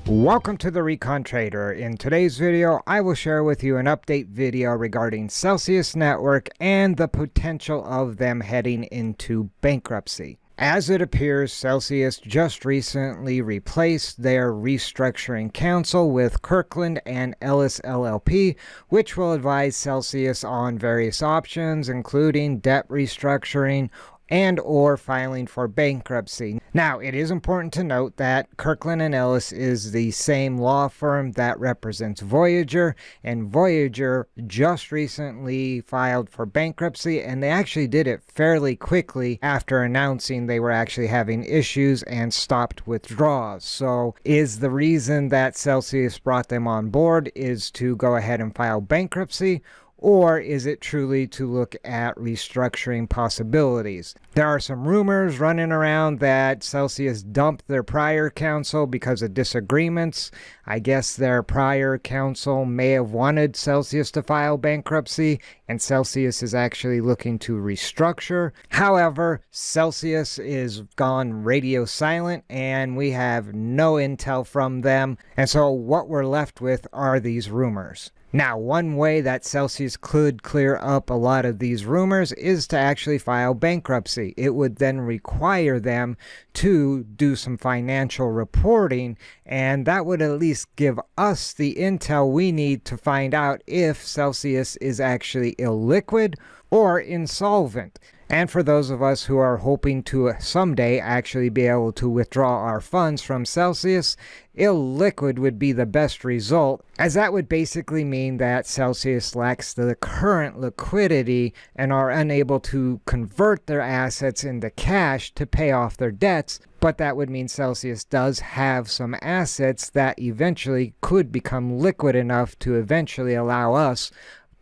Welcome to the Recon Trader. In today's video, I will share with you an update video regarding Celsius Network and the potential of them heading into bankruptcy. As it appears, Celsius just recently replaced their restructuring counsel with Kirkland and Ellis LLP, which will advise Celsius on various options, including debt restructuring and or filing for bankruptcy. Now, it is important to note that Kirkland and Ellis is the same law firm that represents Voyager, and Voyager just recently filed for bankruptcy, and they actually did it fairly quickly after announcing they were actually having issues and stopped withdrawals. So is the reason that Celsius brought them on board is to go ahead and file bankruptcy? Or is it truly to look at restructuring possibilities? There are some rumors running around that Celsius dumped their prior counsel because of disagreements. I guess their prior counsel may have wanted Celsius to file bankruptcy, and Celsius is actually looking to restructure. However, Celsius is gone radio silent, and we have no intel from them. And so what we're left with are these rumors. Now, one way that Celsius could clear up a lot of these rumors is to actually file bankruptcy. It would then require them to do some financial reporting, and that would at least give us the intel we need to find out if Celsius is actually illiquid or insolvent. And for those of us who are hoping to someday actually be able to withdraw our funds from Celsius, illiquid would be the best result, as that would basically mean that Celsius lacks the current liquidity and are unable to convert their assets into cash to pay off their debts. But that would mean Celsius does have some assets that eventually could become liquid enough to eventually allow us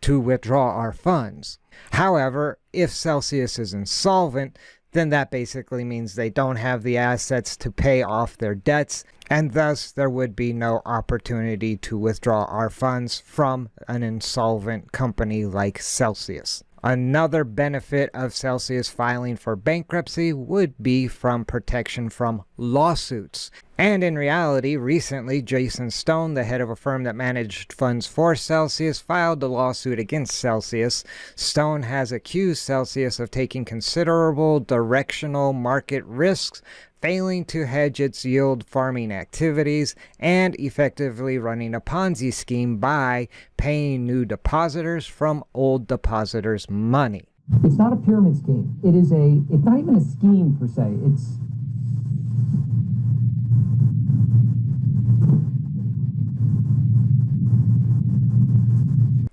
to withdraw our funds. However, if Celsius is insolvent, then that basically means they don't have the assets to pay off their debts, and thus there would be no opportunity to withdraw our funds from an insolvent company like Celsius. Another benefit of Celsius filing for bankruptcy would be from protection from lawsuits. And in reality, recently, Jason Stone, the head of a firm that managed funds for Celsius, filed a lawsuit against Celsius. Stone has accused Celsius of taking considerable directional market risks, failing to hedge its yield farming activities, and effectively running a Ponzi scheme by paying new depositors from old depositors' money. It's not a pyramid scheme. It's not even a scheme per se.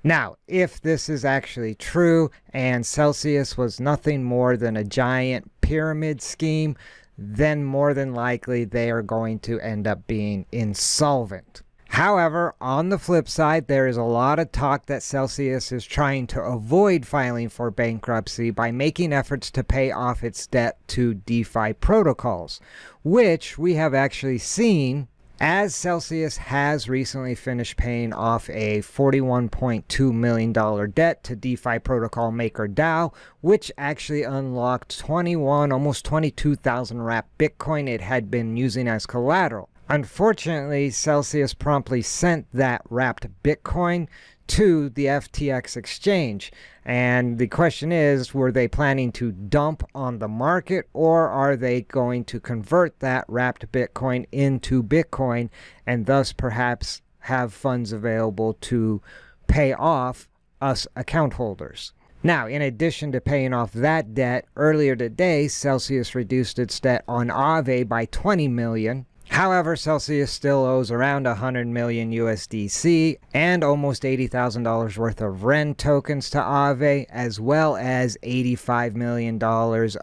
Now, if this is actually true and Celsius was nothing more than a giant pyramid scheme, then more than likely they are going to end up being insolvent. However, on the flip side, there is a lot of talk that Celsius is trying to avoid filing for bankruptcy by making efforts to pay off its debt to DeFi protocols, which we have actually seen, as Celsius has recently finished paying off a $41.2 million debt to DeFi protocol maker DAO, which actually unlocked almost 22,000 wrapped Bitcoin it had been using as collateral. Unfortunately, Celsius promptly sent that wrapped Bitcoin to the FTX exchange. And the question is, were they planning to dump on the market, or are they going to convert that wrapped Bitcoin into Bitcoin and thus perhaps have funds available to pay off us account holders? Now, in addition to paying off that debt, earlier today, Celsius reduced its debt on Aave by $20 million. However, Celsius still owes around 100 million USDC and almost $80,000 worth of REN tokens to Aave, as well as $85 million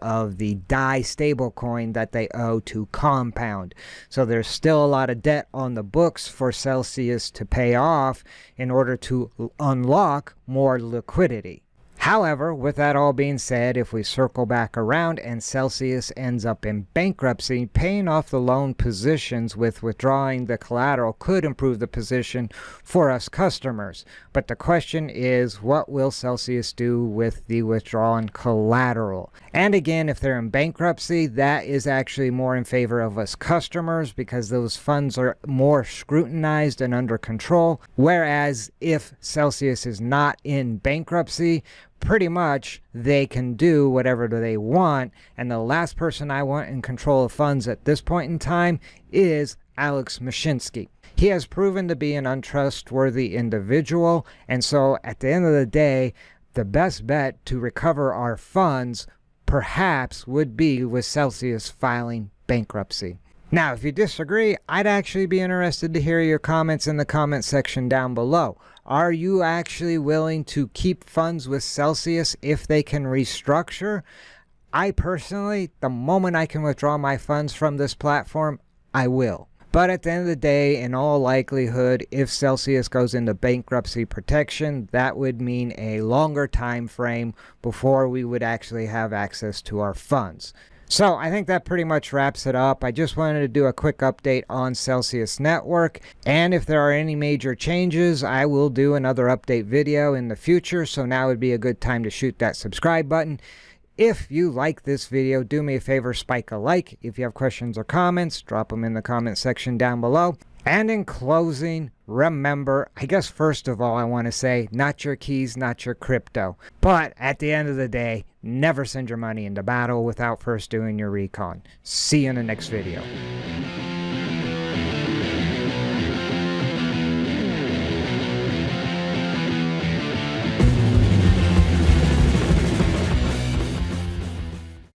of the DAI stablecoin that they owe to Compound. So there's still a lot of debt on the books for Celsius to pay off in order to unlock more liquidity. However, with that all being said, if we circle back around and Celsius ends up in bankruptcy, paying off the loan positions with withdrawing the collateral could improve the position for us customers. But the question is, what will Celsius do with the withdrawn collateral? And again, if they're in bankruptcy, that is actually more in favor of us customers because those funds are more scrutinized and under control. Whereas if Celsius is not in bankruptcy, pretty much they can do whatever they want, and the last person I want in control of funds at this point in time is Alex Mashinsky. He has proven to be an untrustworthy individual, and so at the end of the day, the best bet to recover our funds perhaps would be with Celsius filing bankruptcy. Now, if you disagree, I'd actually be interested to hear your comments in the comment section down below. Are you actually willing to keep funds with Celsius if they can restructure? I personally, the moment I can withdraw my funds from this platform, I will. But at the end of the day, in all likelihood, if Celsius goes into bankruptcy protection, that would mean a longer time frame before we would actually have access to our funds. So I think that pretty much wraps it up. I just wanted to do a quick update on Celsius Network, and if there are any major changes, I will do another update video in the future, so now would be a good time to shoot that subscribe button. If you like this video, do me a favor, spike a like. If you have questions or comments, drop them in the comment section down below. And in closing, remember, I guess first of all, I want to say, not your keys, not your crypto. But at the end of the day, never send your money into battle without first doing your recon. See you in the next video.